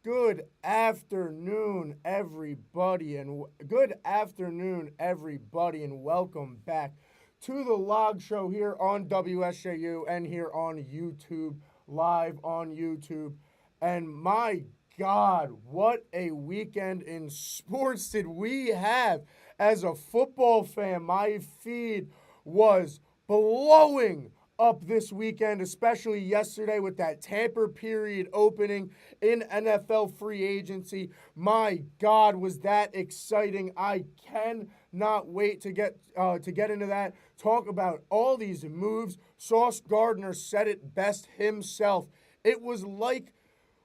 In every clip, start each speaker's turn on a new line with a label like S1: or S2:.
S1: Good afternoon, everybody, and welcome back to the Log Show here on WSJU and here on YouTube, live on YouTube. And my God, what a weekend in sports did we have! As a football fan, my feed was blowing up this weekend, especially yesterday with that tamper period opening in NFL free agency. My God, was that exciting! I cannot wait to get into that. Talk about all these moves. Sauce Gardner said it best himself. It was like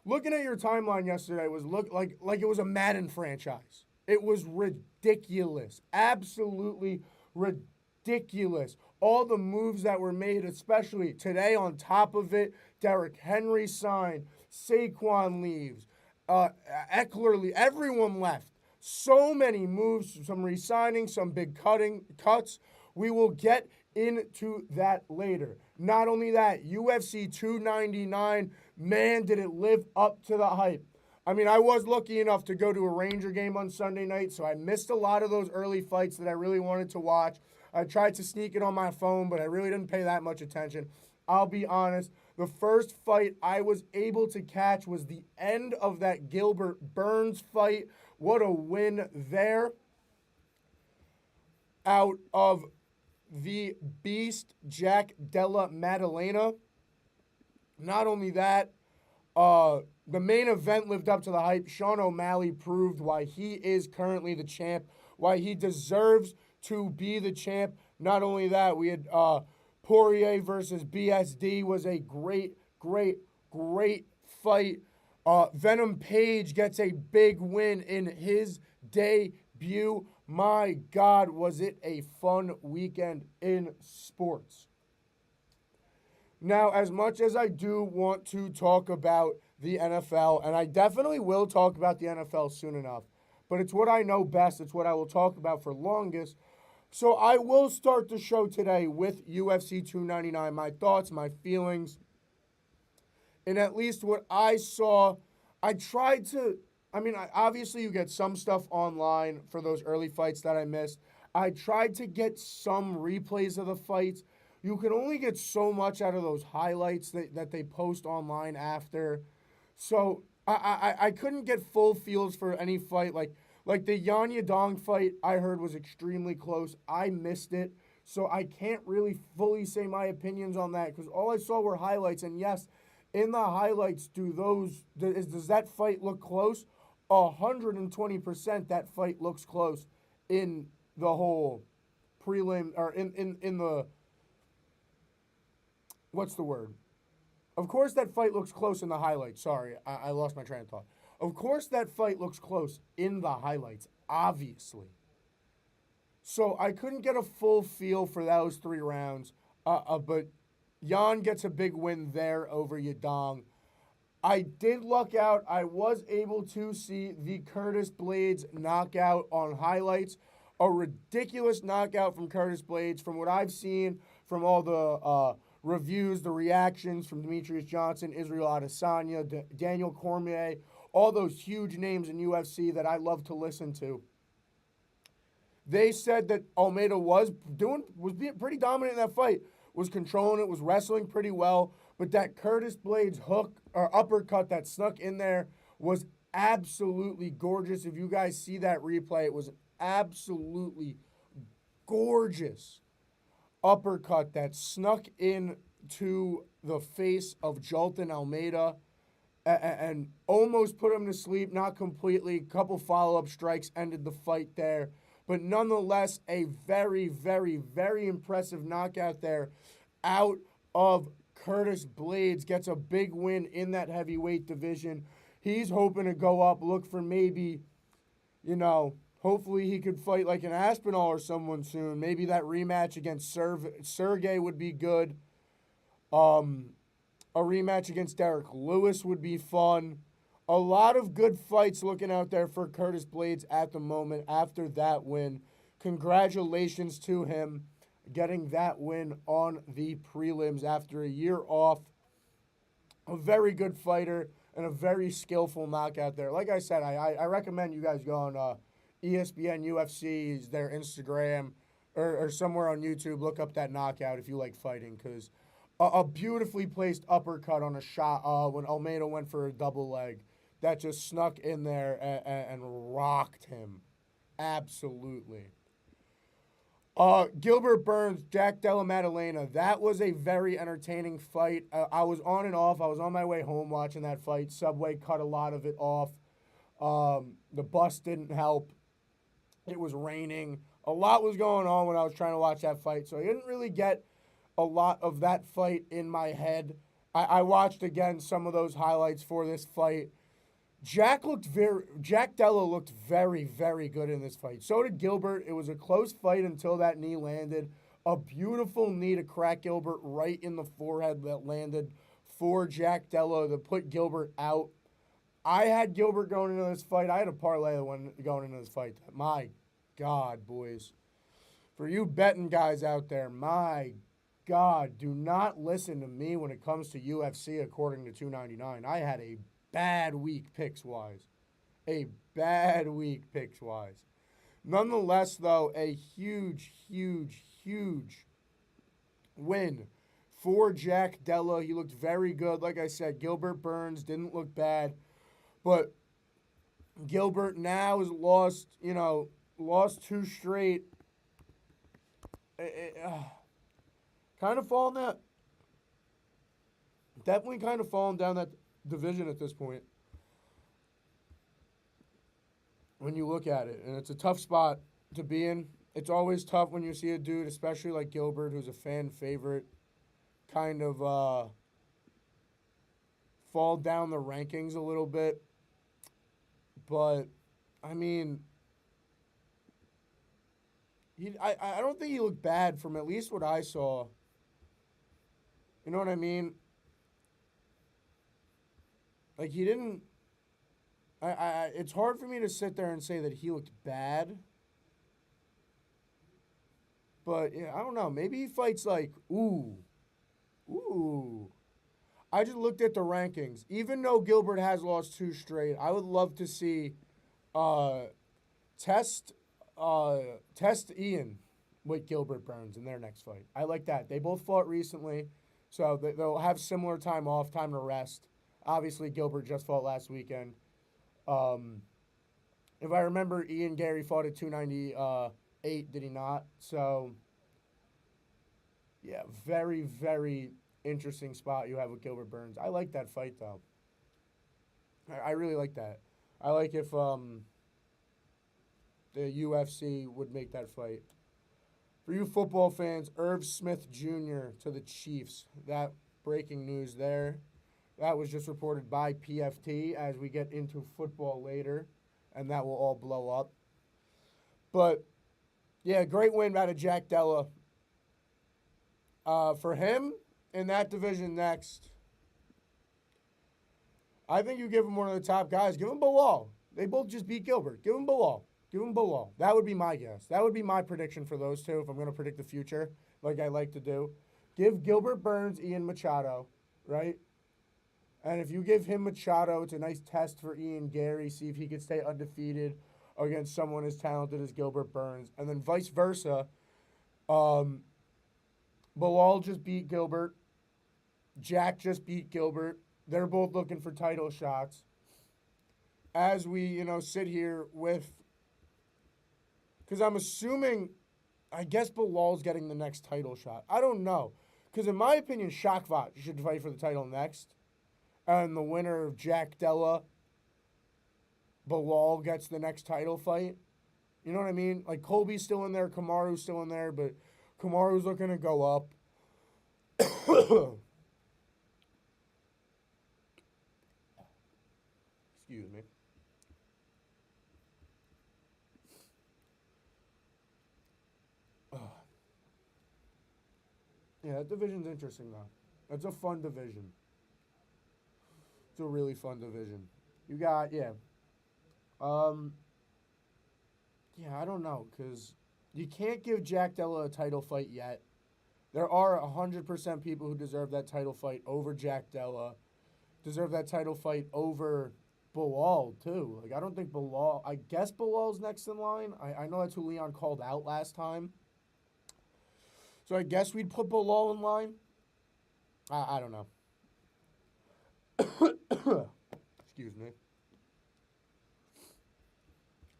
S1: looking at your timeline yesterday was look like it was a Madden franchise. It was ridiculous, absolutely ridiculous. All the moves that were made, especially today. On top of it, Derrick Henry signed, Saquon leaves, Eckler, everyone left. So many moves, some re-signing, some big cuts. We will get into that later. Not only that, UFC 299, man, did it live up to the hype. I mean, I was lucky enough to go to a Ranger game on Sunday night, so I missed a lot of those early fights that I really wanted to watch. I tried to sneak it on my phone, but I really didn't pay that much attention. I'll be honest, the first fight I was able to catch was the end of that Gilbert Burns fight. What a win there. Out of the beast, Jack Della Maddalena. Not only that, the main event lived up to the hype. Sean O'Malley proved why he is currently the champ, why he deserves to be the champ. Not only that, we had Poirier versus BSD was a great fight. Venom Page gets a big win in his debut. My God, was it a fun weekend in sports. Now, as much as I do want to talk about the NFL, and I definitely will talk about the NFL soon enough, but it's what I know best. It's what I will talk about for longest. So I will start the show today with UFC 299, my thoughts, my feelings, and at least what I saw. I tried to, obviously you get some stuff online for those early fights that I missed. I tried to get some replays of the fights. You can only get so much out of those highlights that they post online after. So I couldn't get full feels for any fight. Like the Yan Yadong fight I heard was extremely close. I missed it. So I can't really fully say my opinions on that because all I saw were highlights. And yes, in the highlights, does that fight look close? 120% that fight looks close in the whole prelim, or in the, what's the word? Of course that fight looks close in the highlights. Sorry, I lost my train of thought. Of course that fight looks close in the highlights, obviously. So I couldn't get a full feel for those 3 rounds, but Yan gets a big win there over Yadong. I did luck out. I was able to see the Curtis Blades knockout on highlights. A ridiculous knockout from Curtis Blades. From what I've seen, from all the reviews, the reactions from Demetrius Johnson, Israel Adesanya, Daniel Cormier, all those huge names in UFC that I love to listen to. They said that Almeida was being pretty dominant in that fight, was controlling it, was wrestling pretty well, but that Curtis Blades hook or uppercut that snuck in there was absolutely gorgeous. If you guys see that replay, it was absolutely gorgeous uppercut that snuck in to the face of Jolton Almeida and almost put him to sleep, not completely. A couple follow-up strikes ended the fight there. But nonetheless, a very, very, very impressive knockout there out of Curtis Blades. Gets a big win in that heavyweight division. He's hoping to go up, look for maybe, hopefully he could fight like an Aspinall or someone soon. Maybe that rematch against Sergey would be good. A rematch against Derek Lewis would be fun. A lot of good fights looking out there for Curtis Blades at the moment after that win. Congratulations to him getting that win on the prelims after a year off. A very good fighter. and a very skillful knockout there. Like I said, I recommend you guys go on ESPN UFC's, their Instagram, or somewhere on YouTube. Look up that knockout if you like fighting, because a beautifully placed uppercut on a shot when Almeida went for a double leg that just snuck in there and rocked him. Absolutely. Gilbert Burns, Jack Della Maddalena. That was a very entertaining fight. I was on and off. I was on my way home watching that fight. Subway cut a lot of it off. The bus didn't help. It was raining. A lot was going on when I was trying to watch that fight, so I didn't really get a lot of that fight in my head. I watched again some of those highlights for this fight. Jack Della looked very, very good in this fight. So did Gilbert. It was a close fight until that knee landed. A beautiful knee to crack Gilbert right in the forehead that landed for Jack Della to put Gilbert out. I had Gilbert going into this fight. I had a parlay one going into this fight. My God, boys. For you betting guys out there, my God, do not listen to me when it comes to UFC according to 299. I had a bad week picks-wise. A bad week picks-wise. Nonetheless, though, a huge, huge, huge win for Jack Della. He looked very good. Like I said, Gilbert Burns didn't look bad. But Gilbert now has lost 2 straight. Kind of falling that. Definitely kind of falling down that division at this point. When you look at it, and it's a tough spot to be in. It's always tough when you see a dude, especially like Gilbert, who's a fan favorite, kind of fall down the rankings a little bit. But, I mean, I don't think he looked bad from at least what I saw. You know what I mean? Like, he didn't... it's hard for me to sit there and say that he looked bad. But, yeah, I don't know. Maybe he fights like, ooh. I just looked at the rankings. Even though Gilbert has lost 2 straight, I would love to see test Ian with Gilbert Burns in their next fight. I like that. They both fought recently, so they'll have similar time off, time to rest. Obviously, Gilbert just fought last weekend. If I remember, Ian Gary fought at 298, did he not? So, yeah, very, very interesting spot you have with Gilbert Burns. I like that fight, though. I really like that. I like if the UFC would make that fight. For you football fans, Irv Smith Jr. to the Chiefs. That breaking news there. That was just reported by PFT as we get into football later, and that will all blow up. But, yeah, great win out of Jack Della. For him, in that division next, I think you give him one of the top guys. Give him Bilal. They both just beat Gilbert. Give him Bilal. Give him Bilal. That would be my guess. That would be my prediction for those two if I'm going to predict the future, like I like to do. Give Gilbert Burns Ian Machado, right? And if you give him Machado, it's a nice test for Ian Gary. See if he can stay undefeated against someone as talented as Gilbert Burns. And then vice versa. Bilal just beat Gilbert. Jack just beat Gilbert. They're both looking for title shots. As we, sit here with... Because I'm assuming, I guess Bilal's getting the next title shot. I don't know. Because in my opinion, Shakvat should fight for the title next. And the winner of Jack Della, Bilal gets the next title fight. You know what I mean? Like, Colby's still in there, Kamaru's still in there, but Kamaru's looking to go up. Excuse me. Yeah, that division's interesting, though. That's a fun division. It's a really fun division. You got, yeah. I don't know, because you can't give Jack Della a title fight yet. There are 100% people who deserve that title fight over Jack Della. deserve that title fight over Bilal too. Like I don't think Bilal. I guess Bilal's next in line. I know that's who Leon called out last time. So I guess we'd put Bilal in line. I don't know. Excuse me.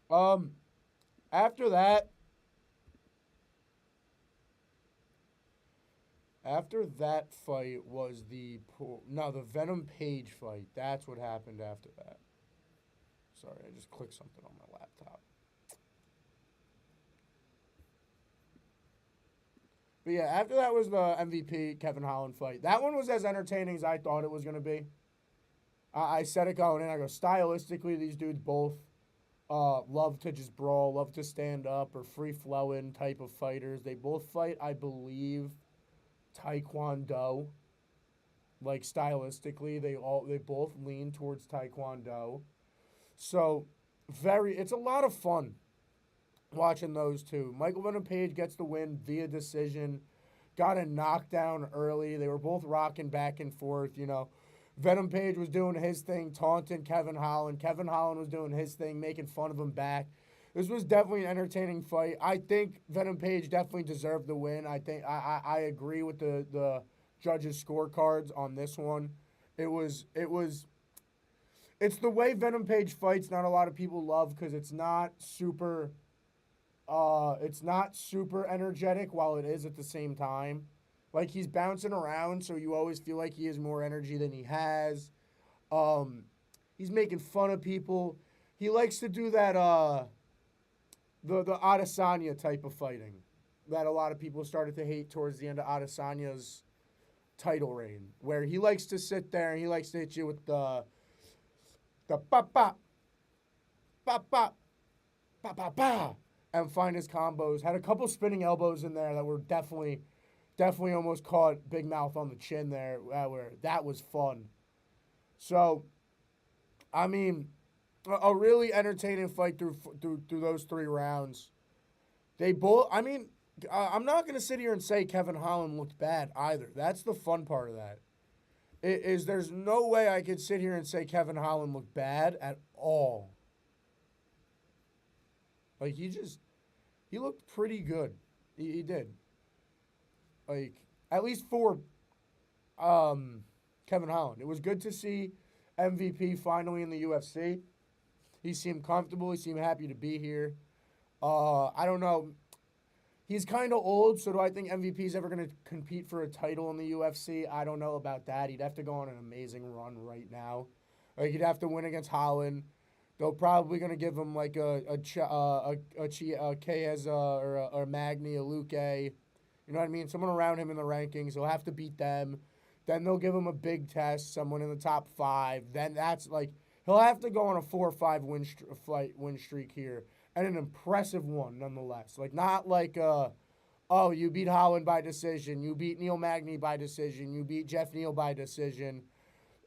S1: Um, after that, fight was the Venom Page fight. That's what happened after that. Sorry, I just clicked something on my laptop. But yeah, after that was the MVP Kevin Holland fight. That one was as entertaining as I thought it was going to be. I said it going in. I go, stylistically, these dudes both love to just brawl, love to stand up, or free flowing type of fighters. They both fight, I believe, Taekwondo. Like stylistically, they both lean towards Taekwondo. So it's a lot of fun watching those two. Michael Venom Page gets the win via decision. Got a knockdown early. They were both rocking back and forth, you know. Venom Page was doing his thing, taunting Kevin Holland. Kevin Holland was doing his thing, making fun of him back. This was definitely an entertaining fight. I think Venom Page definitely deserved the win. I think I agree with the judges' scorecards on this one. It's the way Venom Page fights. Not a lot of people love because it's not super energetic while it is at the same time. Like he's bouncing around, so you always feel like he has more energy than he has. He's making fun of people. He likes to do that the Adesanya type of fighting that a lot of people started to hate towards the end of Adesanya's title reign, where he likes to sit there and he likes to hit you with the pop pop pop pop pop pop pop and find his combos. Had a couple spinning elbows in there that were definitely almost caught Big Mouth on the chin there, where that was fun. So, I mean, a really entertaining fight through those 3 rounds. They both, I mean, I'm not going to sit here and say Kevin Holland looked bad either. That's the fun part of that. There's no way I could sit here and say Kevin Holland looked bad at all. Like, he looked pretty good. He did. Like, at least for Kevin Holland. It was good to see MVP finally in the UFC. He seemed comfortable. He seemed happy to be here. I don't know. He's kind of old, so do I think MVP is ever going to compete for a title in the UFC? I don't know about that. He'd have to go on an amazing run right now. Like, he'd have to win against Holland. They're probably going to give him like a Chiesa or a Magny, a Luque. You know what I mean? Someone around him in the rankings. He'll have to beat them. Then they'll give him a big test, someone in the top 5. Then that's like, he'll have to go on a 4 or 5 win streak here. And an impressive one, nonetheless. Like, not like, you beat Holland by decision. You beat Neil Magny by decision. You beat Jeff Neal by decision.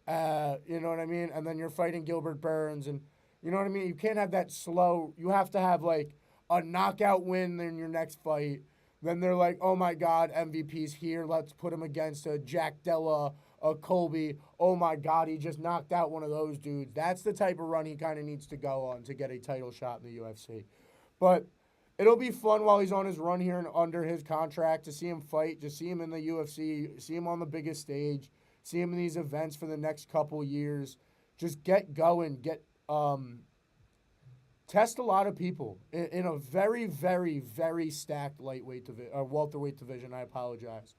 S1: You know what I mean? And then you're fighting Gilbert Burns. And you know what I mean? You can't have that slow. You have to have, like, a knockout win in your next fight. Then they're like, oh, my God, MVP's here. Let's put him against a Jack Della, a Colby. Oh, my God, he just knocked out one of those dudes. That's the type of run he kind of needs to go on to get a title shot in the UFC. But it'll be fun while he's on his run here and under his contract to see him fight, to see him in the UFC, see him on the biggest stage, see him in these events for the next couple years. Just get going, test a lot of people in a very, very, very stacked welterweight division. I apologize.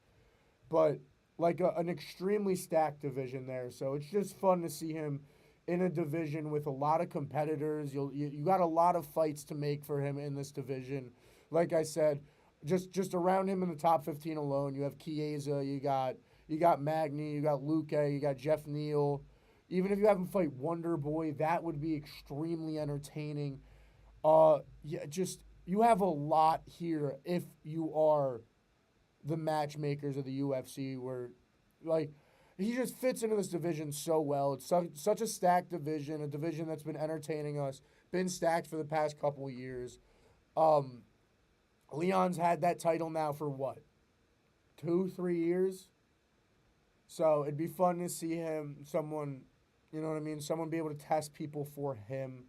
S1: But like an extremely stacked division there. So it's just fun to see him in a division with a lot of competitors. You got a lot of fights to make for him in this division. Like I said, just around him in the top 15 alone, you have Chiesa, you got Magny, you got Luque, you got Jeff Neal. Even if you have him fight Wonder Boy, that would be extremely entertaining. You have a lot here if you are the matchmakers of the UFC, where, like, he just fits into this division so well. It's such a stacked division, a division that's been entertaining us, been stacked for the past couple of years. Leon's had that title now for what? 2-3 years? So it'd be fun to see someone, you know what I mean? Someone be able to test people for him,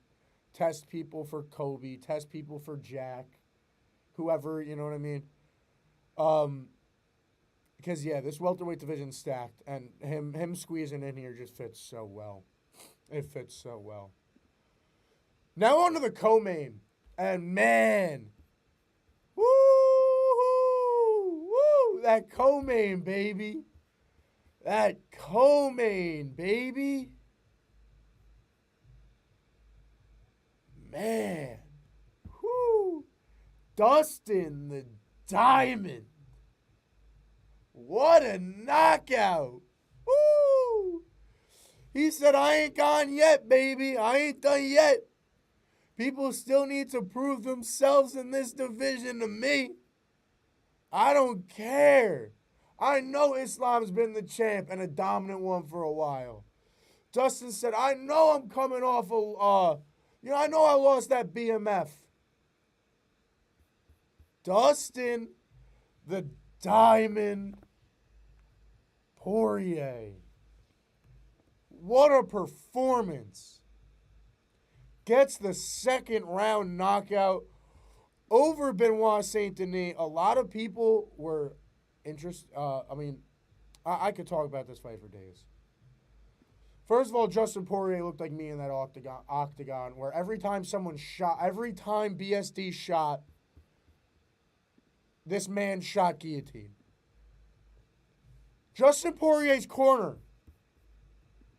S1: test people for Kobe, test people for Jack, whoever, you know what I mean? Um, because yeah, this welterweight division's stacked, and him squeezing in here just fits so well. It fits so well. Now on to the co-main, and man, woo, woo, that co-main baby, that co-main baby, man, whoo, Dustin the Diamond, what a knockout, woo. He said, I ain't gone yet, baby. I ain't done yet. People still need to prove themselves in this division to me. I don't care. I know Islam's been the champ and a dominant one for a while. Dustin said, I know I'm coming off I know I lost that BMF. Dustin, the Diamond Poirier. What a performance. Gets the second round knockout over Benoit Saint Denis. A lot of people were interested. I could talk about this fight for days. First of all, Justin Poirier looked like me in that octagon where every time BSD shot, this man shot guillotine. Justin Poirier's corner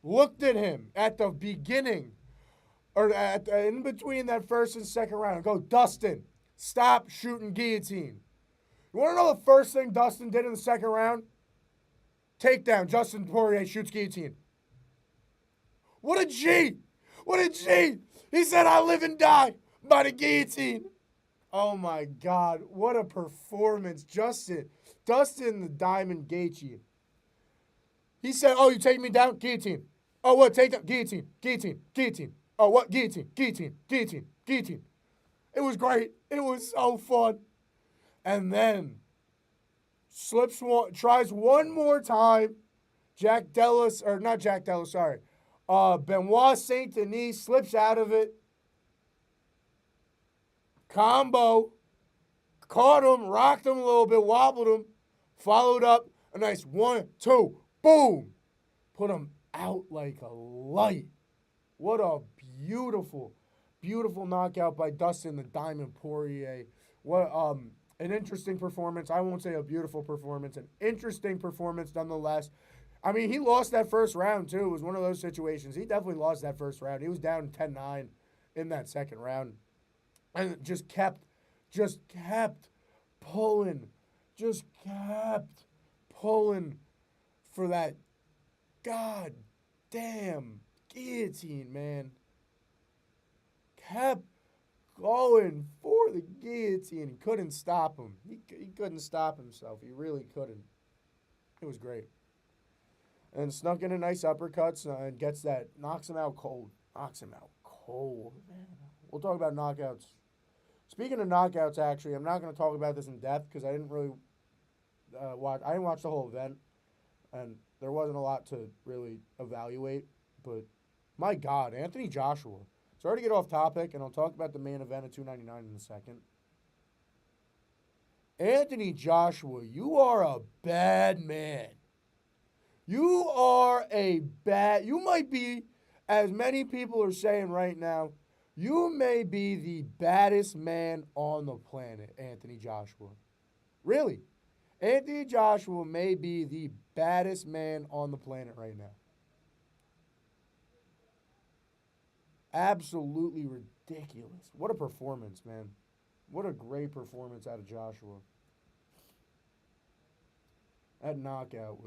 S1: looked at him at the beginning, or in between that first and second round, and go, Dustin, stop shooting guillotine. You want to know the first thing Dustin did in the second round? Takedown. Justin Poirier shoots guillotine. What a G! What a G! He said, I live and die by the guillotine. Oh my God, what a performance. Dustin the Diamond Gaethje. He said, oh, you take me down? Guillotine. Oh, what? Take down? Guillotine. Guillotine. Guillotine. Oh, what? Guillotine. Guillotine. Guillotine. Guillotine. It was great. It was so fun. And then tries one more time. Benoit Saint Denis slips out of it. Combo. Caught him, rocked him a little bit, wobbled him, followed up a nice 1, 2, boom. Put him out like a light. What a beautiful, beautiful knockout by Dustin the Diamond Poirier. What an interesting performance. I won't say a beautiful performance, an interesting performance nonetheless. I mean, he lost that first round too. It was one of those situations. He definitely lost that first round. He was down 10-9 in that second round. And just kept pulling for that goddamn guillotine, man. Kept going for the guillotine. He couldn't stop him. He couldn't stop himself. He really couldn't. It was great. And snuck in a nice uppercuts and knocks him out cold. Man. We'll talk about knockouts. Speaking of knockouts, actually, I'm not going to talk about this in depth because I didn't really watch. I didn't watch the whole event, and there wasn't a lot to really evaluate. But my God, Anthony Joshua. Sorry to get off topic, and I'll talk about the main event at 299 in a second. Anthony Joshua, you are a bad man. You might be, as many people are saying right now, you may be the baddest man on the planet, Anthony Joshua. Really. Anthony Joshua may be the baddest man on the planet right now. Absolutely ridiculous. What a performance, man. What a great performance out of Joshua. That knockout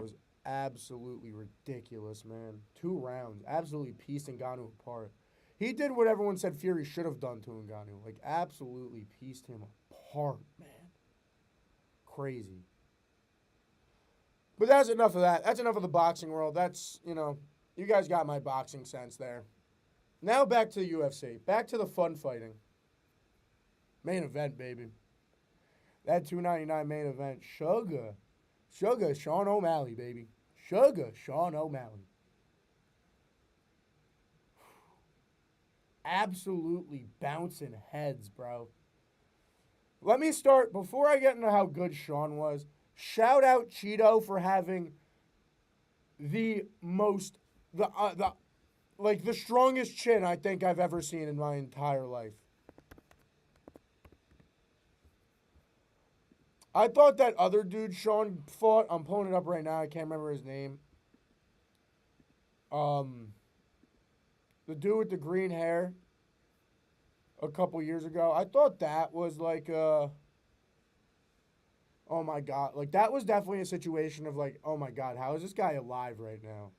S1: was absolutely ridiculous, man. 2 rounds. Absolutely pieced Ngannou apart. He did what everyone said Fury should have done to Ngannou. Like, absolutely pieced him apart, man. Crazy. But that's enough of that. That's enough of the boxing world. That's, you guys got my boxing sense there. Now back to the UFC. Back to the fun fighting. Main event, baby. That 299 main event, Sugar Sean O'Malley, baby. Sugar Sean O'Malley. Absolutely bouncing heads, bro. Let me start, before I get into how good Sean was, shout out Cheeto for having the most, the strongest chin I think I've ever seen in my entire life. I thought that other dude Sean fought, I'm pulling it up right now, I can't remember his name. The dude with the green hair a couple years ago. I thought that was like oh my god, like that was definitely a situation of like, oh my god, how is this guy alive right now?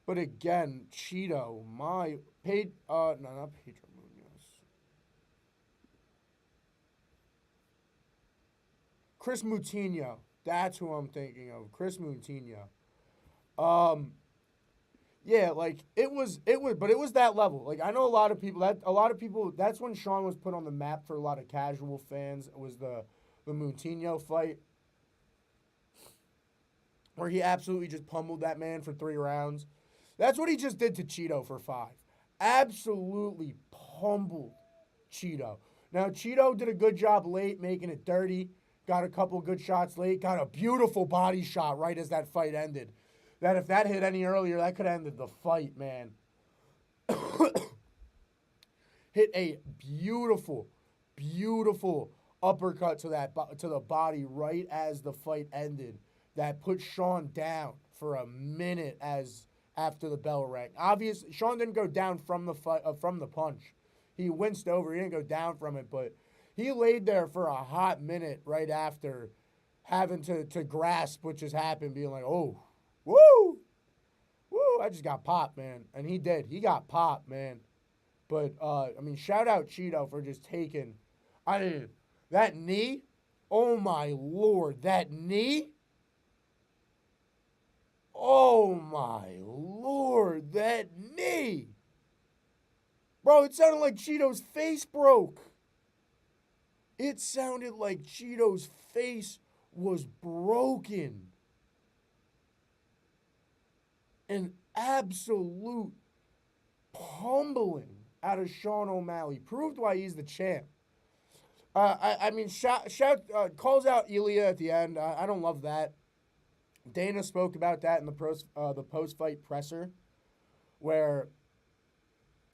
S1: But again, Cheeto, no, not Pedro Munoz. Chris Moutinho. That's who I'm thinking of. Chris Moutinho. Um, yeah, like but it was that level. Like I know a lot of people, that's when Sean was put on the map for a lot of casual fans. It was the Moutinho fight where he absolutely just pummeled that man for 3 rounds. That's what he just did to Cheeto for 5. Absolutely pummeled Cheeto. Now, Cheeto did a good job late making it dirty. Got a couple good shots late. Got a beautiful body shot right as that fight ended. That if that hit any earlier, that could have ended the fight, man. Hit a beautiful, beautiful uppercut to the body right as the fight ended. That put Sean down for a minute after the bell rang. Obviously, Sean didn't go down from the punch. He winced over. He didn't go down from it, but he laid there for a hot minute right after having to grasp what just happened, being like, oh, woo, woo, I just got popped, man. And he did. He got popped, man. But, shout out Cheeto for just taking, that knee, oh my Lord, that knee, oh my Lord, that knee. Bro, it sounded like Cheeto's face broke. It sounded like Cheeto's face was broken. An absolute humbling out of Sean O'Malley. Proved why he's the champ. Calls out Ilya at the end. I don't love that. Dana spoke about that in the post-fight presser, where,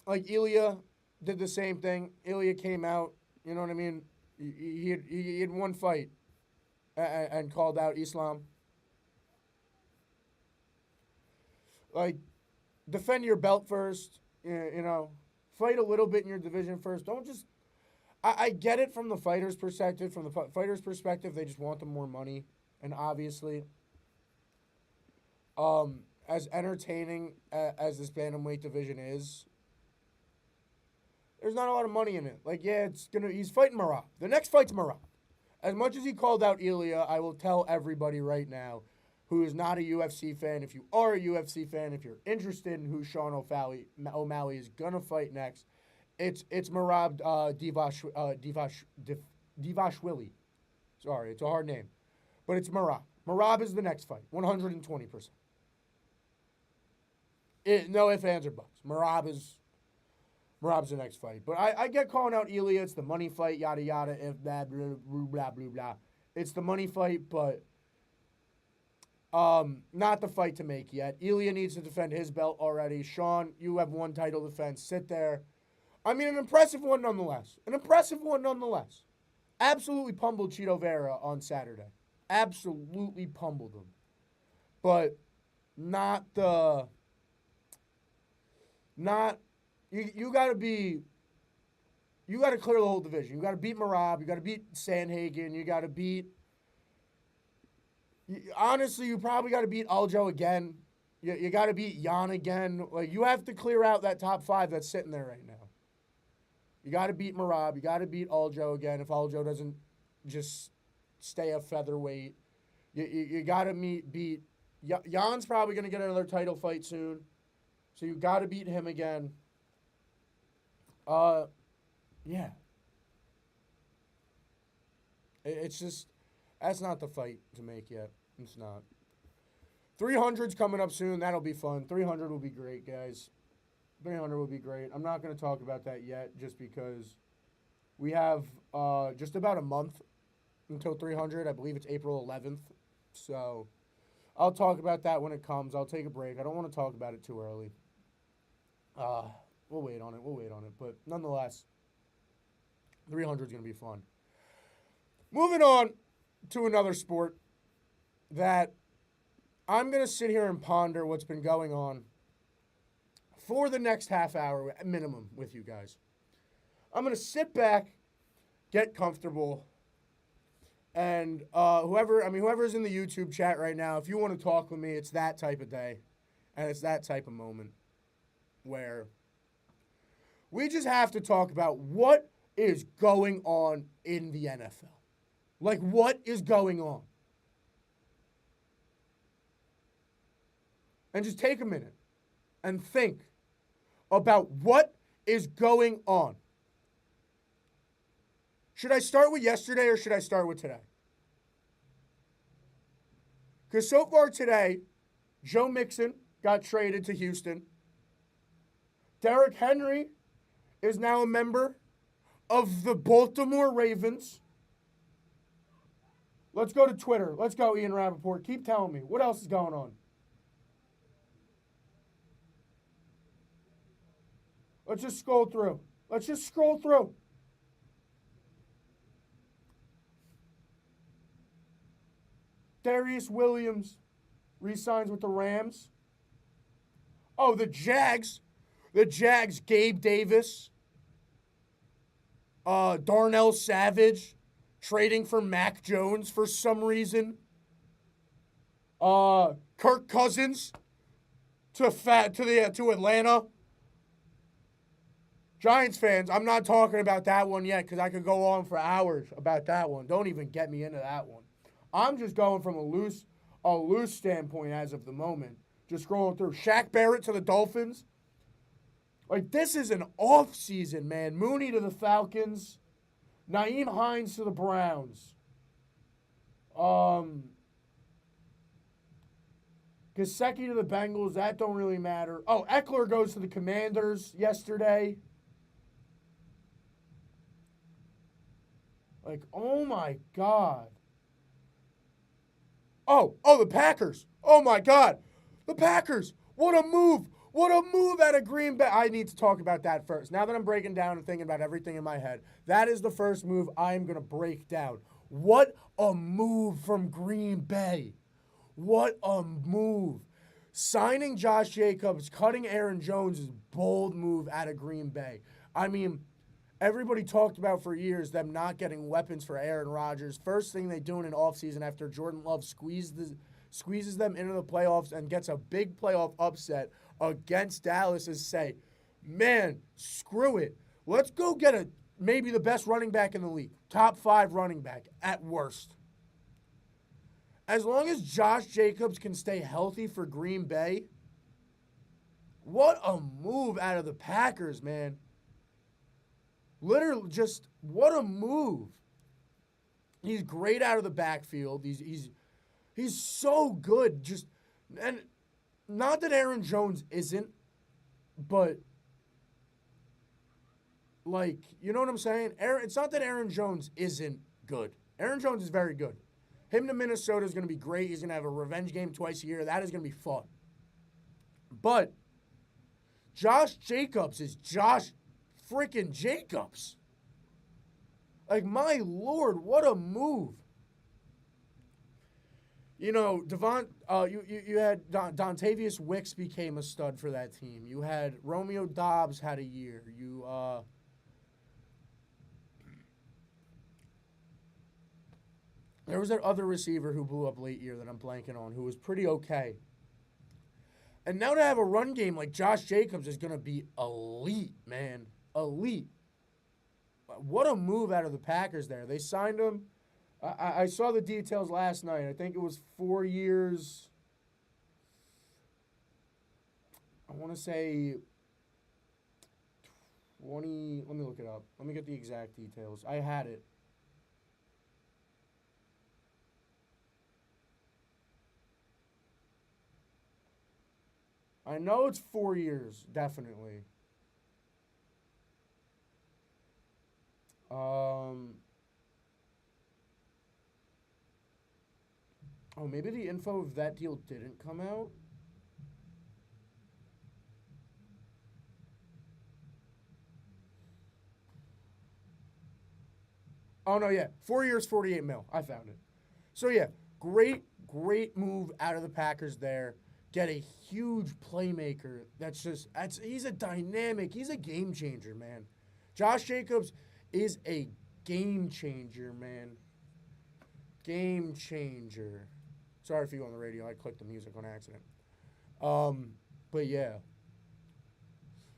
S1: like, Ilya did the same thing. Ilya came out, you know what I mean? He had one fight and called out Islam. Like, defend your belt first, fight a little bit in your division first. Don't just, I get it from the fighter's perspective. From the fighter's perspective, they just want the more money. And obviously, as entertaining as this bantamweight division is, there's not a lot of money in it. Like, yeah, he's fighting Marab. The next fight's Marab. As much as he called out Ilya, I will tell everybody right now who is not a UFC fan, if you are a UFC fan, if you're interested in who Sean O'Malley is going to fight next, it's Marab Divashvili. Sorry, it's a hard name. But it's Marab. Marab is the next fight, 120%. No ifs, ands, or buts. Marab's the next fight. But I get calling out Ilya. It's the money fight, yada, yada, if blah, blah, blah, blah, blah. It's the money fight, but not the fight to make yet. Ilya needs to defend his belt already. Sean, you have one title defense. Sit there. An impressive one nonetheless. Absolutely pummeled Cheeto Vera on Saturday. Absolutely pummeled him. But you got to clear the whole division. You got to beat Marab. You got to beat Sandhagen. You got to beat, honestly, you probably got to beat Aljo again. You got to beat Jan again. Like, you have to clear out that top 5 that's sitting there right now. You got to beat Marab. You got to beat Aljo again if Aljo doesn't just stay a featherweight. You got to beat, Jan's probably going to get another title fight soon. So you got to beat him again. Yeah. It's just that's not the fight to make yet. It's not. 300's coming up soon. That'll be fun. 300 will be great, guys. 300 will be great. I'm not going to talk about that yet just because we have just about a month until 300. I believe it's April 11th. So I'll talk about that when it comes. I'll take a break. I don't want to talk about it too early. Uh, we'll wait on it. We'll wait on it. But nonetheless, 300 is going to be fun. Moving on to another sport that I'm going to sit here and ponder what's been going on for the next half hour minimum with you guys. I'm going to sit back, get comfortable, and whoever's in the YouTube chat right now, if you want to talk with me, it's that type of day, and it's that type of moment where we just have to talk about what is going on in the NFL. Like, what is going on? And just take a minute and think about what is going on. Should I start with yesterday or should I start with today? Because so far today, Joe Mixon got traded to Houston. Derrick Henry is now a member of the Baltimore Ravens. Let's go to Twitter. Let's go, Ian Rappaport. Keep telling me. What else is going on? Let's just scroll through. Darius Williams re-signs with the Rams. Oh, the Jags. Gabe Davis. Darnell Savage trading for Mac Jones for some reason. Kirk Cousins to Atlanta. Giants fans, I'm not talking about that one yet because I could go on for hours about that one. Don't even get me into that one. I'm just going from a loose standpoint as of the moment. Just scrolling through. Shaq Barrett to the Dolphins. Like, this is an off season, man. Mooney to the Falcons. Nyheim Hines to the Browns. Gesicki to the Bengals. That don't really matter. Oh, Eckler goes to the Commanders yesterday. Like, oh my God. Oh, the Packers. Oh my God. The Packers. What a move. What a move out of Green Bay. I need to talk about that first. Now that I'm breaking down and thinking about everything in my head, that is the first move I'm going to break down. What a move from Green Bay. What a move. Signing Josh Jacobs, cutting Aaron Jones is a bold move out of Green Bay. I mean, everybody talked about for years them not getting weapons for Aaron Rodgers. First thing they do in an offseason after Jordan Love squeezes them into the playoffs and gets a big playoff upset against Dallas is say, man, screw it. Let's go get maybe the best running back in the league. Top 5 running back at worst. As long as Josh Jacobs can stay healthy for Green Bay, what a move out of the Packers, man. Literally, just what a move. He's great out of the backfield. He's so good. And not that Aaron Jones isn't, but like, you know what I'm saying? It's not that Aaron Jones isn't good. Aaron Jones is very good. Him to Minnesota is going to be great. He's going to have a revenge game twice a year. That is going to be fun. But Josh Jacobs is Josh freaking Jacobs. Like, my Lord, what a move. You know, you had Dontavius Wicks became a stud for that team. You had Romeo Doubs had a year. There was that other receiver who blew up late year that I'm blanking on who was pretty okay. And now to have a run game like Josh Jacobs is going to be elite, man. Elite. What a move out of the Packers there. They signed him. I saw the details last night. I think it was 4 years. I want to say 20. Let me look it up. Let me get the exact details. I had it. I know it's 4 years, definitely. Um, oh, maybe the info of that deal didn't come out. Oh no, yeah, 4 years, 48 mil. I found it. So yeah, great move out of the Packers there. Get a huge playmaker. He's a dynamic. He's a game changer, man. Josh Jacobs is a game changer, man. Game changer. Sorry if you on the radio. I clicked the music on accident. Um, but yeah.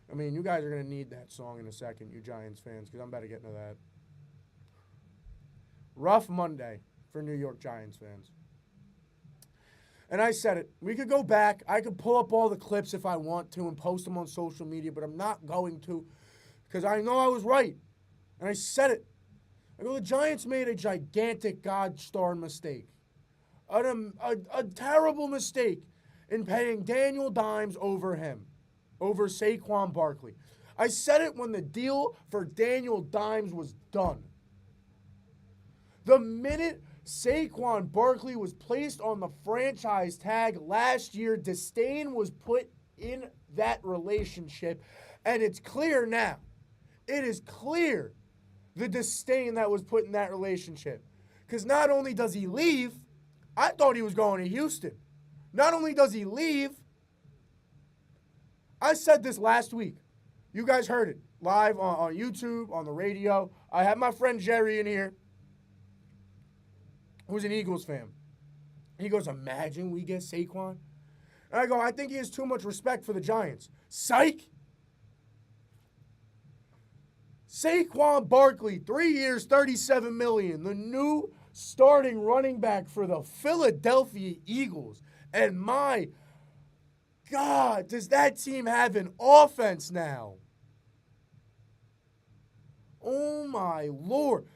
S1: I mean, you guys are gonna need that song in a second, you Giants fans, because I'm about to get into that. Rough Monday for New York Giants fans. And I said it. We could go back. I could pull up all the clips if I want to and post them on social media, but I'm not going to because I know I was right. And I said it. I go, the Giants made a gigantic God-starred mistake. A terrible mistake in paying Daniel Dimes over him, over Saquon Barkley. I said it when the deal for Daniel Dimes was done. The minute Saquon Barkley was placed on the franchise tag last year, disdain was put in that relationship, and it's clear now. It is clear the disdain that was put in that relationship. Because not only does he leave, I thought he was going to Houston. Not only does he leave, I said this last week. You guys heard it live on YouTube, on the radio. I had my friend Jerry in here, who's an Eagles fan. He goes, imagine we get Saquon. And I go, I think he has too much respect for the Giants. Psych! Saquon Barkley, 3 years, $37 million. The new starting running back for the Philadelphia Eagles. And my God, does that team have an offense now? Oh my Lord.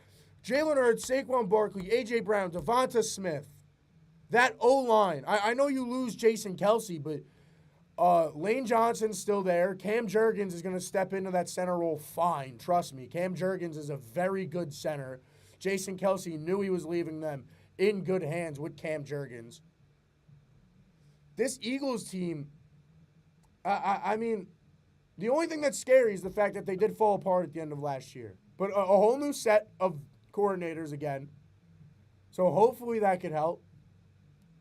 S1: Jalen Hurts, Saquon Barkley, A.J. Brown, Devonta Smith. That O-line. I know you lose Jason Kelce, but Lane Johnson's still there. Cam Jurgens is going to step into that center role fine. Trust me. Cam Jurgens is a very good center. Jason Kelce knew he was leaving them in good hands with Cam Jurgens. This Eagles team, I mean, the only thing that's scary is the fact that they did fall apart at the end of last year. But a whole new set of coordinators again. So hopefully that could help.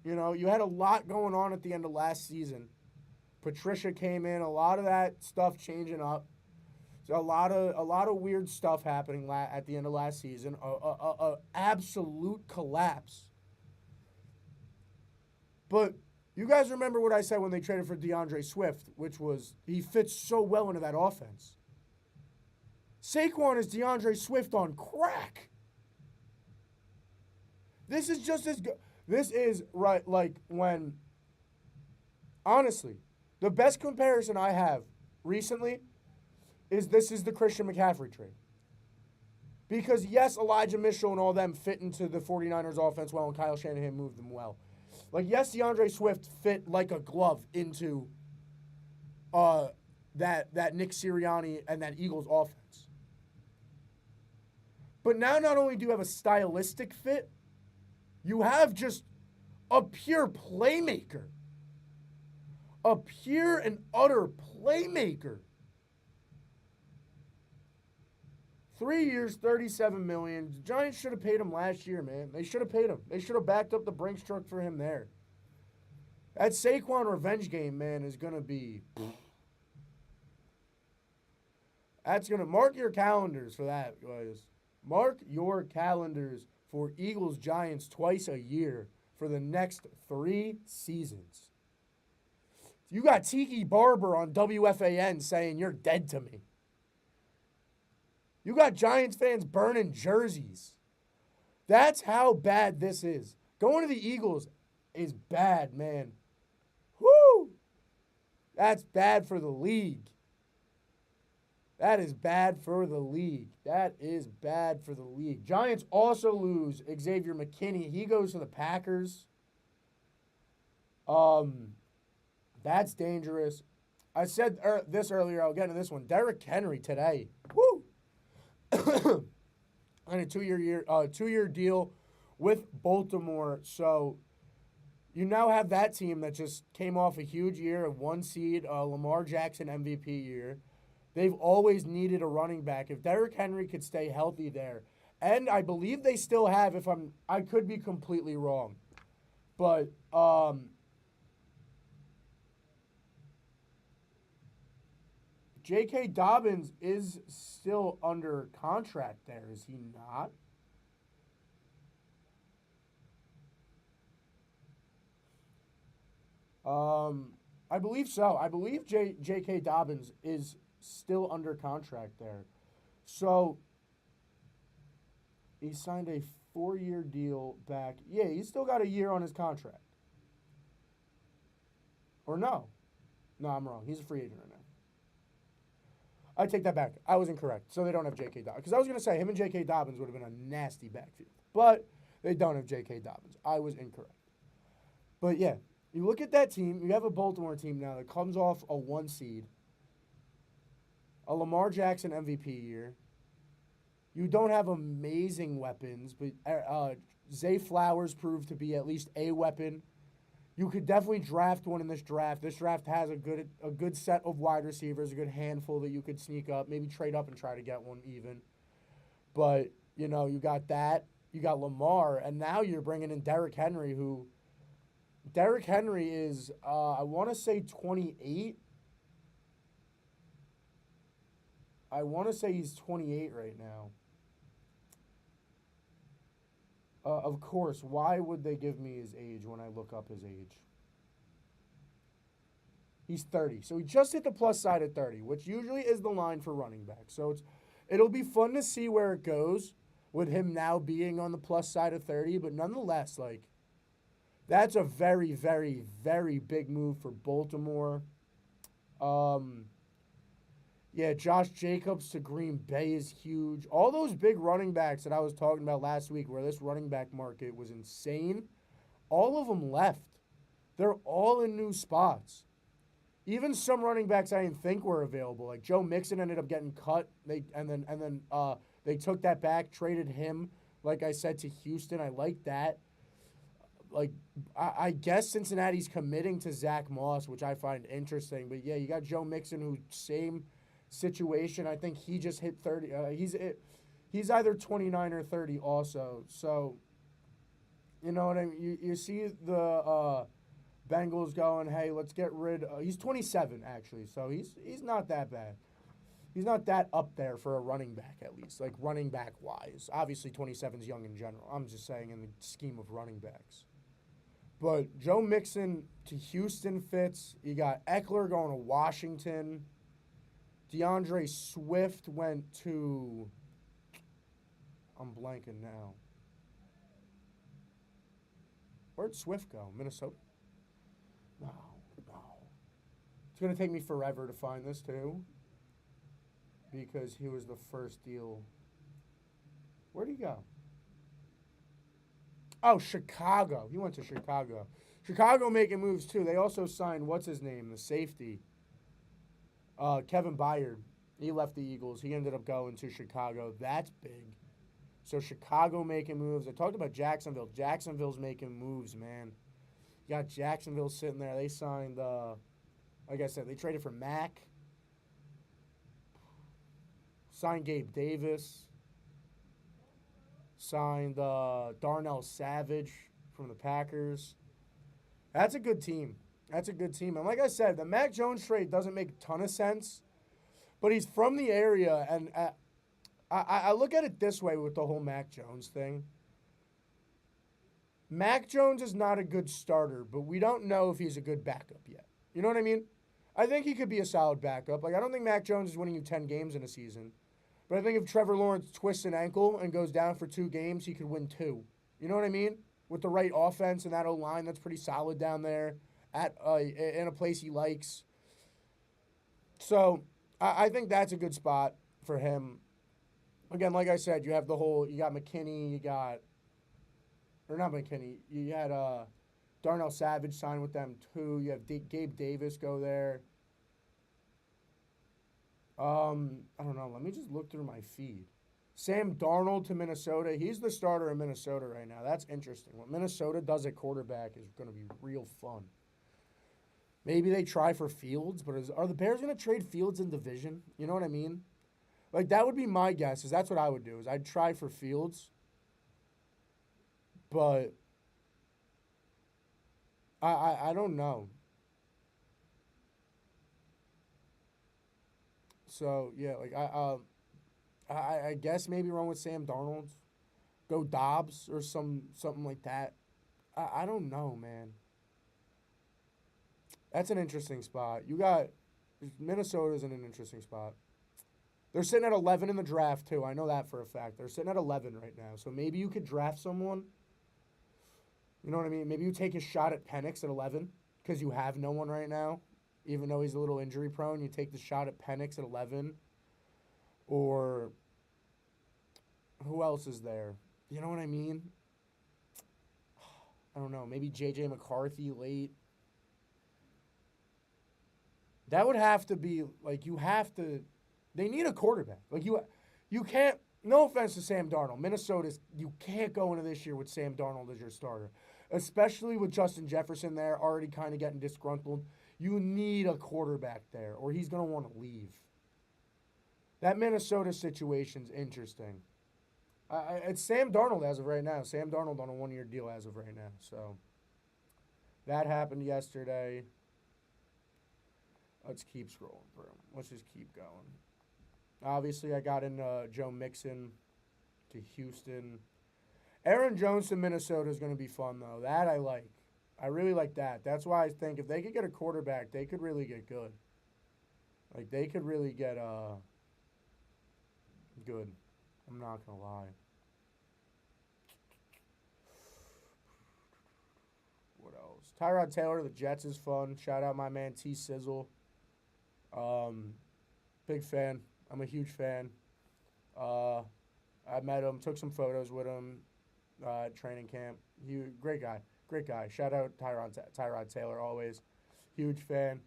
S1: You know, you had a lot going on at the end of last season. Patricia came in, a lot of that stuff changing up. So a lot of weird stuff happening at the end of last season. A absolute collapse. But you guys remember what I said when they traded for DeAndre Swift, which was he fits so well into that offense. Saquon is DeAndre Swift on crack. This is just as good. This is right like when, honestly, the best comparison I have recently is the Christian McCaffrey trade. Because, yes, Elijah Mitchell and all them fit into the 49ers offense well, and Kyle Shanahan moved them well. Like, yes, DeAndre Swift fit like a glove into that Nick Sirianni and that Eagles offense. But now not only do you have a stylistic fit, you have just a pure playmaker. A pure and utter playmaker. 3 years, $37 million. The Giants should have paid him last year, man. They should have paid him. They should have backed up the Brinks truck for him there. That Saquon revenge game, man, is going to be... That's going to... Mark your calendars for that, guys. Mark your calendars for Eagles-Giants twice a year for the next 3 seasons. You got Tiki Barber on WFAN saying you're dead to me. You got Giants fans burning jerseys. That's how bad this is. Going to the Eagles is bad, man. Woo! That's bad for the league. That is bad for the league. That is bad for the league. Giants also lose Xavier McKinney. He goes to the Packers. That's dangerous. I said this earlier. I'll get into this one. Derrick Henry today. Woo! And a two-year deal with Baltimore. So you now have that team that just came off a huge year of one seed, Lamar Jackson MVP year. They've always needed a running back. If Derrick Henry could stay healthy there, and I believe they still have. I could be completely wrong, but J.K. Dobbins is still under contract there, is he not? I believe so. I believe J.K. Dobbins is still under contract there. So he signed a 4-year deal back. Yeah, he's still got a year on his contract. Or no? No, I'm wrong. He's a free agent right now. I take that back. I was incorrect. So they don't have J.K. Dobbins. Because I was going to say him and J.K. Dobbins would have been a nasty backfield. But they don't have J.K. Dobbins. I was incorrect. But yeah, you look at that team. You have a Baltimore team now that comes off a 1 seed, a Lamar Jackson MVP year. You don't have amazing weapons, but Zay Flowers proved to be at least a weapon. You could definitely draft one in this draft. This draft has a good set of wide receivers, a good handful that you could sneak up, maybe trade up and try to get one even. But, you got that. You got Lamar, and now you're bringing in Derrick Henry, who Derrick Henry is, I want to say 28. I want to say he's 28 right now. Of course, why would they give me his age when I look up his age? He's 30. So he just hit the plus side at 30, which usually is the line for running back. So it'll be fun to see where it goes with him now being on the plus side of 30. But nonetheless, that's a very, very, very big move for Baltimore. Yeah, Josh Jacobs to Green Bay is huge. All those big running backs that I was talking about last week, where this running back market was insane, all of them left. They're all in new spots. Even some running backs I didn't think were available, like Joe Mixon ended up getting cut. They took that back, traded him, like I said, to Houston. I like that. I guess Cincinnati's committing to Zach Moss, which I find interesting. But yeah, you got Joe Mixon, who same situation. I think he just hit 30. He's either 29 or 30 also. So, you know what I mean? You see the Bengals going, hey, let's get rid. He's 27 actually, so he's not that bad. He's not that up there for a running back, at least, like running back wise. Obviously, 27 is young in general. I'm just saying in the scheme of running backs. But Joe Mixon to Houston fits. You got Eckler going to Washington. DeAndre Swift went to, I'm blanking now. Where'd Swift go? Minnesota? No. It's going to take me forever to find this, too. Because he was the first deal. Where'd he go? Oh, Chicago. He went to Chicago. Chicago making moves, too. They also signed, what's his name, the safety. Kevin Byard. He left the Eagles. He ended up going to Chicago. That's big. So Chicago making moves. I talked about Jacksonville. Jacksonville's making moves, man. You got Jacksonville sitting there. They signed, like I said, they traded for Mack. Signed Gabe Davis. Signed Darnell Savage from the Packers. That's a good team. And like I said, the Mac Jones trade doesn't make a ton of sense. But he's from the area, and I look at it this way with the whole Mac Jones thing. Mac Jones is not a good starter, but we don't know if he's a good backup yet. You know what I mean? I think he could be a solid backup. I don't think Mac Jones is winning you 10 games in a season. But I think if Trevor Lawrence twists an ankle and goes down for 2 games, he could win 2. You know what I mean? With the right offense and that O-line that's pretty solid down there in a place he likes. So I think that's a good spot for him. Again, like I said, you got McKinney, you had Darnell Savage signed with them too. You have Gabe Davis go there. I don't know. Let me just look through my feed. Sam Darnold to Minnesota. He's the starter in Minnesota right now. That's interesting. What Minnesota does at quarterback is going to be real fun. Maybe they try for Fields, but are the Bears going to trade Fields in division? You know what I mean? Like, that would be my guess, is that's what I would do, is I'd try for Fields. But I don't know. So, yeah, like, I guess maybe wrong with Sam Darnold. Go Dobbs or something like that. I don't know, man. That's an interesting spot. Minnesota's in an interesting spot. They're sitting at 11 in the draft, too. I know that for a fact. They're sitting at 11 right now. So maybe you could draft someone. You know what I mean? Maybe you take a shot at Penix at 11 because you have no one right now. Even though he's a little injury prone, you take the shot at Penix at 11. Or who else is there? You know what I mean? I don't know. Maybe J.J. McCarthy late. That would have to be, like, you have to – they need a quarterback. Like, you can't – no offense to Sam Darnold. Minnesota's – you can't go into this year with Sam Darnold as your starter, especially with Justin Jefferson there already kind of getting disgruntled. You need a quarterback there, or he's going to want to leave. That Minnesota situation's interesting. It's Sam Darnold as of right now. Sam Darnold on a one-year deal as of right now. So that happened yesterday. Let's keep scrolling through. Let's just keep going. Obviously, I got in Joe Mixon to Houston. Aaron Jones to Minnesota is going to be fun, though. That I like. I really like that. That's why I think if they could get a quarterback, they could really get good. Like, they could really get good. I'm not going to lie. What else? Tyrod Taylor, the Jets is fun. Shout out my man T Sizzle. Big fan. I'm a huge fan. I met him, took some photos with him at training camp. Great guy. Great guy. Shout out Tyrod Taylor, always. Huge fan.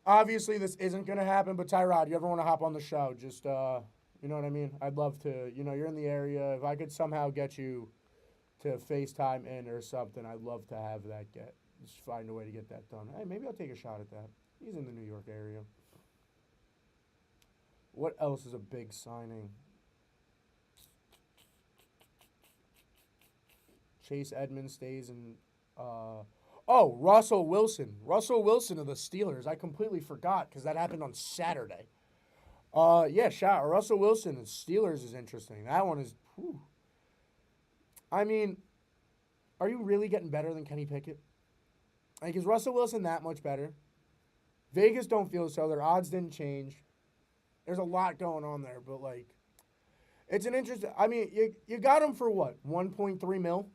S1: Obviously, this isn't going to happen, but Tyrod, you ever want to hop on the show? Just, you know what I mean? I'd love to. You know, you're in the area. If I could somehow get you to FaceTime in or something, I'd love to have that just find a way to get that done. Hey, maybe I'll take a shot at that. He's in the New York area. What else is a big signing? Chase Edmonds stays in. Russell Wilson. Russell Wilson of the Steelers. I completely forgot because that happened on Saturday. Russell Wilson and Steelers is interesting. That one is. Whew. I mean, are you really getting better than Kenny Pickett? Like, is Russell Wilson that much better? Vegas don't feel so. Their odds didn't change. There's a lot going on there, but, like, it's an interesting. I mean, you got him for what? 1.3 mil?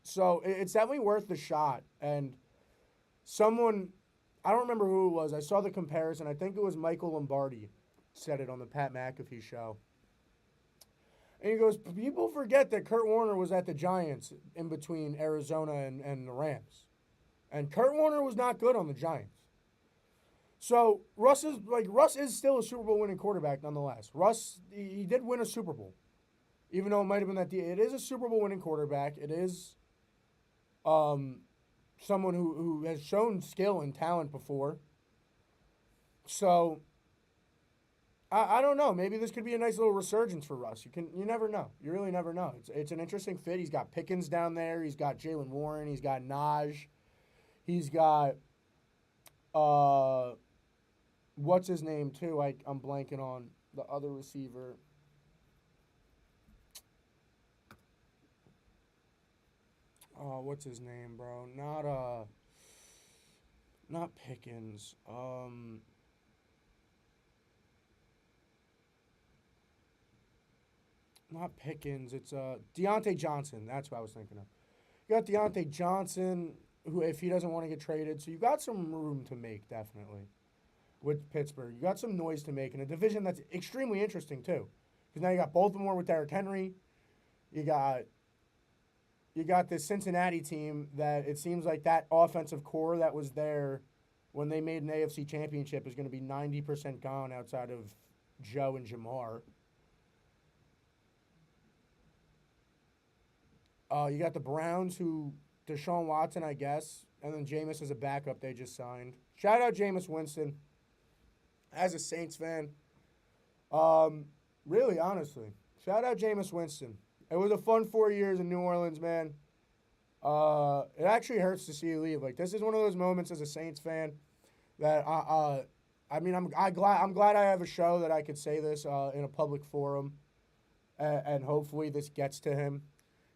S1: So it's definitely worth the shot. And someone, I don't remember who it was. I saw the comparison. I think it was Michael Lombardi said it on the Pat McAfee show. And he goes, people forget that Kurt Warner was at the Giants in between Arizona and the Rams. And Kurt Warner was not good on the Giants. So Russ is still a Super Bowl winning quarterback nonetheless. Russ, he did win a Super Bowl. Even though it might have been it is a Super Bowl winning quarterback. It is someone who has shown skill and talent before. So I don't know. Maybe this could be a nice little resurgence for Russ. You never know. You really never know. It's an interesting fit. He's got Pickens down there. He's got Jalen Warren. He's got Najee. He's got what's his name too? I'm blanking on the other receiver. What's his name, bro? Not Pickens. Not Pickens. It's Deontay Johnson. That's what I was thinking of. You got Deontay Johnson, who if he doesn't want to get traded, so you got some room to make definitely with Pittsburgh. You got some noise to make in a division that's extremely interesting too, because now you got Baltimore with Derrick Henry. You got you got this Cincinnati team that it seems like that offensive core that was there when they made an AFC championship is going to be 90% gone outside of Joe and Jamar. You got the Browns, who Deshaun Watson, I guess, and then Jameis as a backup they just signed. Shout out Jameis Winston. As a Saints fan, um, really, honestly, shout out Jameis Winston. It was a fun 4 years in New Orleans, man. It actually hurts to see you leave. Like, this is one of those moments as a Saints fan that I mean, I'm glad I have a show that I could say this in a public forum, and hopefully this gets to him.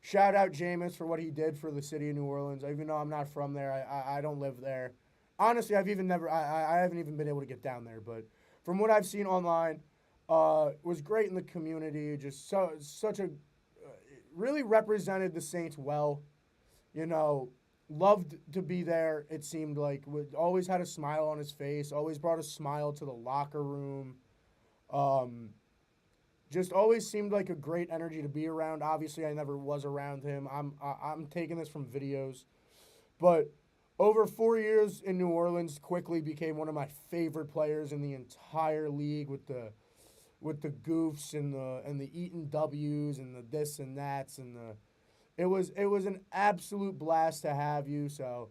S1: Shout out Jameis for what he did for the city of New Orleans. Even though I'm not from there, I don't live there. Honestly, I haven't even been able to get down there. But from what I've seen online, was great in the community. Just such a really represented the Saints well. You know, loved to be there. It seemed like always had a smile on his face. Always brought a smile to the locker room. Um, just always seemed like a great energy to be around. Obviously, I never was around him. I'm taking this from videos, but over 4 years in New Orleans, quickly became one of my favorite players in the entire league with the goofs and the eating W's and the this and that's and the it was an absolute blast to have you. So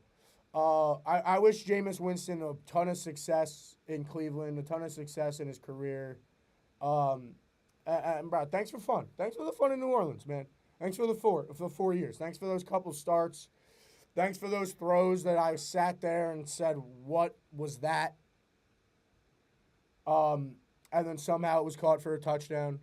S1: I wish Jameis Winston a ton of success in Cleveland, a ton of success in his career. Um, and bro, thanks for fun. Thanks for the fun in New Orleans, man. Thanks for the 4 years. Thanks for those couple starts. Thanks for those throws that I sat there and said, "What was that?" And then somehow it was caught for a touchdown.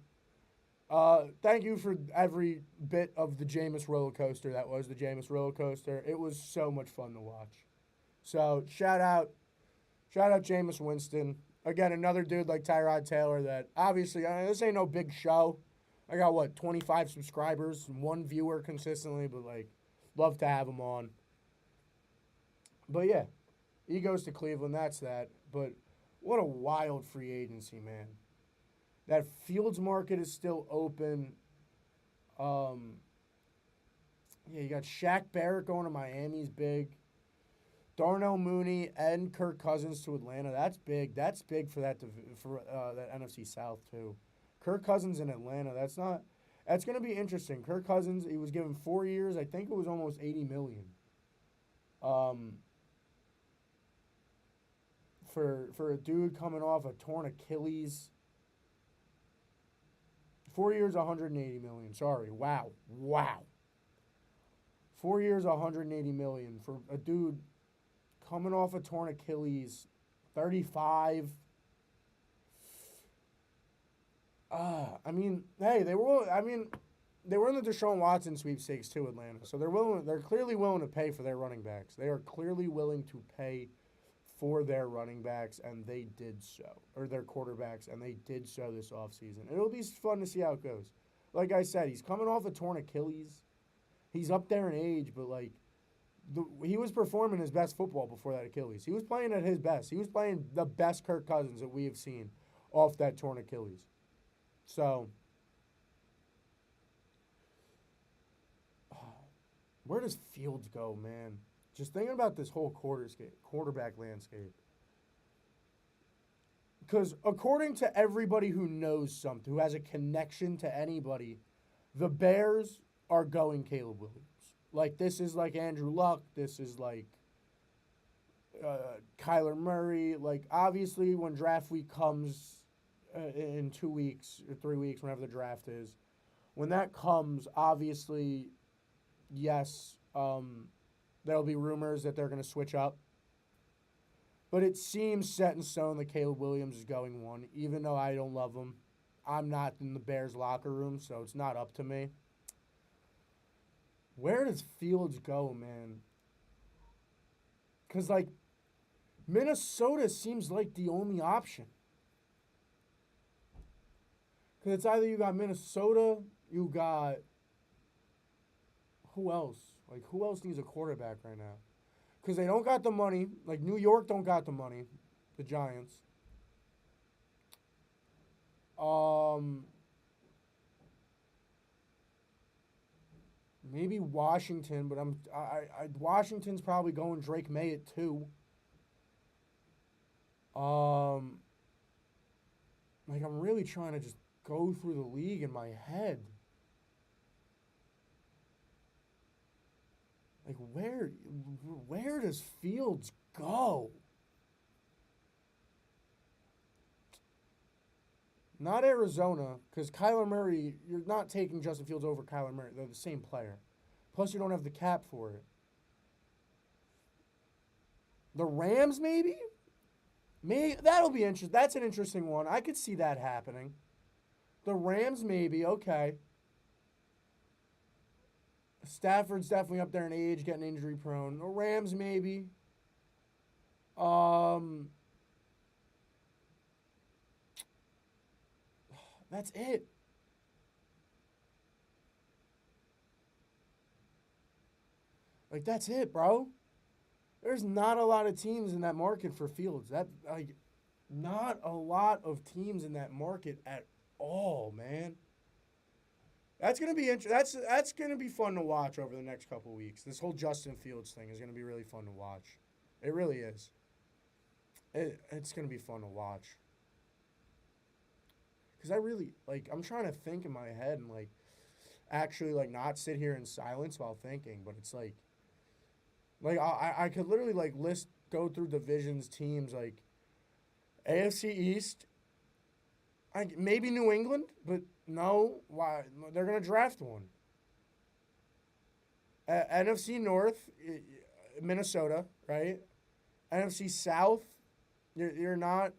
S1: Thank you for every bit of the Jameis roller coaster that was the Jameis roller coaster. It was so much fun to watch. So shout out Jameis Winston. Again, another dude like Tyrod Taylor that obviously, this ain't no big show. I got, 25 subscribers and one viewer consistently, but, like, love to have him on. But, yeah, he goes to Cleveland. That's that. But what a wild free agency, man. That Fields market is still open. Yeah, you got Shaq Barrett going to Miami is big. Darnell Mooney and Kirk Cousins to Atlanta. That's big. That's big for that NFC South too. Kirk Cousins in Atlanta. That's going to be interesting. Kirk Cousins, he was given 4 years. I think it was almost $80 million. For a dude coming off a torn Achilles. 4 years, $180 million. Sorry. Wow. 4 years, $180 million for a dude coming off a torn Achilles, 35. I mean, hey, they were in the Deshaun Watson sweepstakes too, Atlanta. So they're clearly willing to pay for their running backs. They are clearly willing to pay for their running backs, and they did so. Or their quarterbacks, and they did so this offseason. It'll be fun to see how it goes. Like I said, he's coming off a torn Achilles. He's up there in age, but, like, he was performing his best football before that Achilles. He was playing at his best. He was playing the best Kirk Cousins that we have seen off that torn Achilles. So, where does Fields go, man? Just thinking about this whole quarterback landscape. Because according to everybody who knows something, who has a connection to anybody, the Bears are going Caleb Williams. Like, this is like Andrew Luck. This is like Kyler Murray. Like, obviously, when draft week comes in 2 weeks or 3 weeks, whenever the draft is, when that comes, obviously, yes, there'll be rumors that they're going to switch up. But it seems set in stone that Caleb Williams is going one, even though I don't love him. I'm not in the Bears locker room, so it's not up to me. Where does Fields go, man? Because, like, Minnesota seems like the only option. Because it's either you got Minnesota, you got... Who else? Like, who else needs a quarterback right now? Because they don't got the money. Like, New York don't got the money. The Giants. Maybe Washington, but Washington's probably going Drake May at 2. Um, like I'm really trying to just go through the league in my head. Like where does Fields go? Not Arizona, because Kyler Murray, you're not taking Justin Fields over Kyler Murray. They're the same player. Plus, you don't have the cap for it. The Rams, maybe? Maybe that'll be interesting. That's an interesting one. I could see that happening. The Rams, maybe. Okay. Stafford's definitely up there in age, getting injury prone. The Rams, maybe. Um, that's it. Like that's it, bro. There's not a lot of teams in that market for Fields. That like not a lot of teams in that market at all, man. That's gonna be that's gonna be fun to watch over the next couple weeks. This whole Justin Fields thing is gonna be really fun to watch. It really is. It's gonna be fun to watch. Cause I really like I'm trying to think in my head and like actually like not sit here in silence while thinking, but it's like I could literally like list go through divisions teams like AFC East. Maybe New England, but no. Why they're gonna draft one? NFC North, Minnesota, right? NFC South, you're not.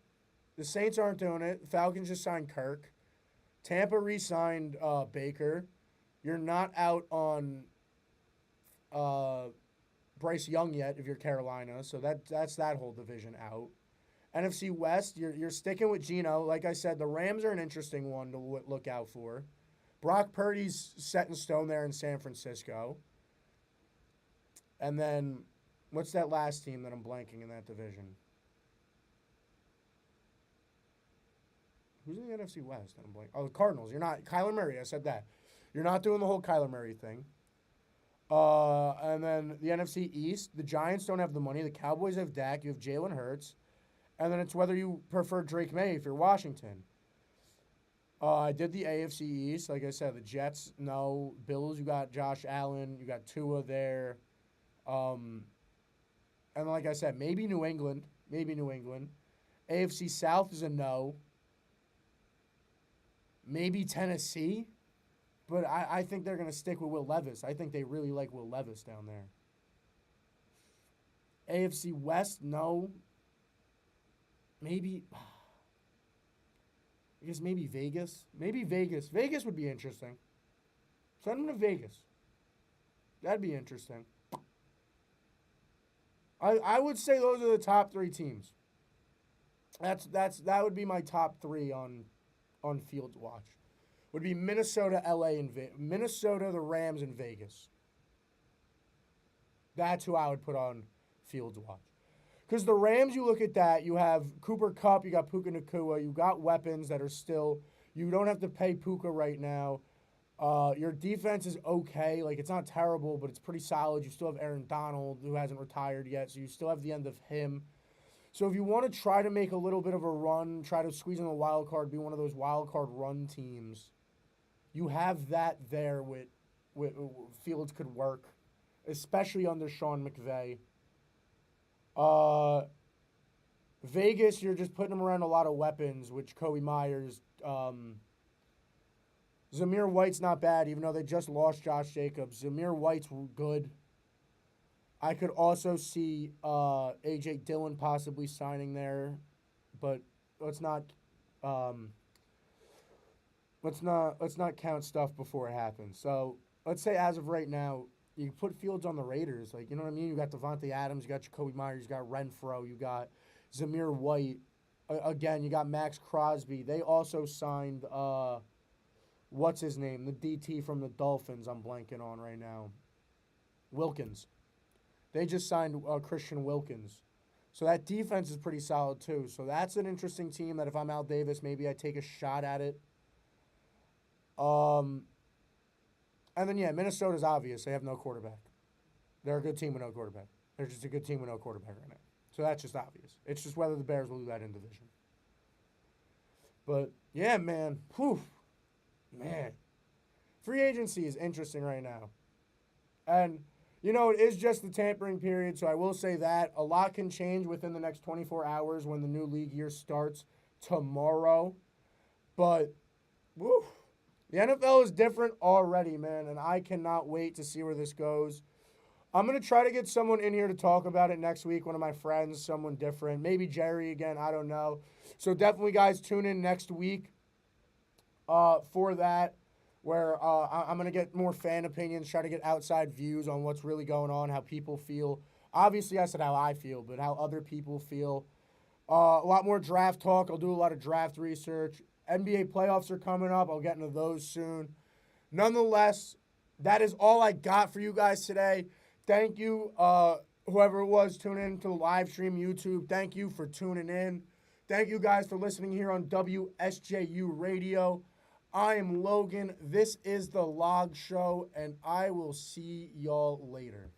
S1: The Saints aren't doing it. The Falcons just signed Kirk. Tampa re-signed Baker. You're not out on uh, Bryce Young yet if you're Carolina, so that's that whole division out. NFC West, you're sticking with Geno. Like I said, the Rams are an interesting one to look out for. Brock Purdy's set in stone there in San Francisco. And then, what's that last team that I'm blanking in that division? Who's in the NFC West that I'm blanking? Oh, the Cardinals. You're not Kyler Murray. I said that. You're not doing the whole Kyler Murray thing. And then the NFC East, the Giants don't have the money. The Cowboys have Dak. You have Jalen Hurts. And then it's whether you prefer Drake May if you're Washington. I did the AFC East. Like I said, the Jets, no. Bills, you got Josh Allen. You got Tua there. And like I said, maybe New England. Maybe New England. AFC South is a no. Maybe Tennessee. But I think they're going to stick with Will Levis. I think they really like Will Levis down there. AFC West, no. Maybe, I guess maybe Vegas. Maybe Vegas. Vegas would be interesting. Send them to Vegas. That'd be interesting. I would say those are the top 3 teams. That would be my top 3 on Fields watch. Would be Minnesota, LA, and Minnesota, the Rams, and Vegas. That's who I would put on Fields watch. Because the Rams, you look at that, you have Cooper Kupp, you got Puka Nacua, you got weapons that are still, you don't have to pay Puka right now. Your defense is okay. Like, it's not terrible, but it's pretty solid. You still have Aaron Donald, who hasn't retired yet, so you still have the end of him. So if you want to try to make a little bit of a run, try to squeeze in a wild card, be one of those wild card run teams, you have that there with Fields could work, especially under Sean McVay. Vegas, you're just putting them around a lot of weapons, which Kobe Myers, Zamir White's not bad, even though they just lost Josh Jacobs. Zamir White's good. I could also see A.J. Dillon possibly signing there, but let's not count stuff before it happens. So let's say as of right now, you put Fields on the Raiders. Like, you know what I mean? You got Devontae Adams, you got Jacoby Myers, you got Renfro, you got Zamir White. Again, you got Max Crosby. They also signed, what's his name? The DT from the Dolphins I'm blanking on right now. Wilkins. They just signed Christian Wilkins. So that defense is pretty solid too. So that's an interesting team that if I'm Al Davis, maybe I take a shot at it. And then, yeah, Minnesota's obvious. They have no quarterback. They're a good team with no quarterback. They're just a good team with no quarterback right now. So that's just obvious. It's just whether the Bears will do that in division. But, yeah, man. Whew. Man. Free agency is interesting right now. And, it is just the tampering period, so I will say that. A lot can change within the next 24 hours when the new league year starts tomorrow. But, whew. The NFL is different already, man, and I cannot wait to see where this goes. I'm going to try to get someone in here to talk about it next week, one of my friends, someone different. Maybe Jerry again, I don't know. So definitely, guys, tune in next week for that, where I'm going to get more fan opinions, try to get outside views on what's really going on, how people feel. Obviously, I said how I feel, but how other people feel. A lot more draft talk. I'll do a lot of draft research. NBA playoffs are coming up. I'll get into those soon. Nonetheless, that is all I got for you guys today. Thank you, whoever it was tuning in to the live stream YouTube. Thank you for tuning in. Thank you guys for listening here on WSJU Radio. I am Logan. This is The Log Show, and I will see y'all later.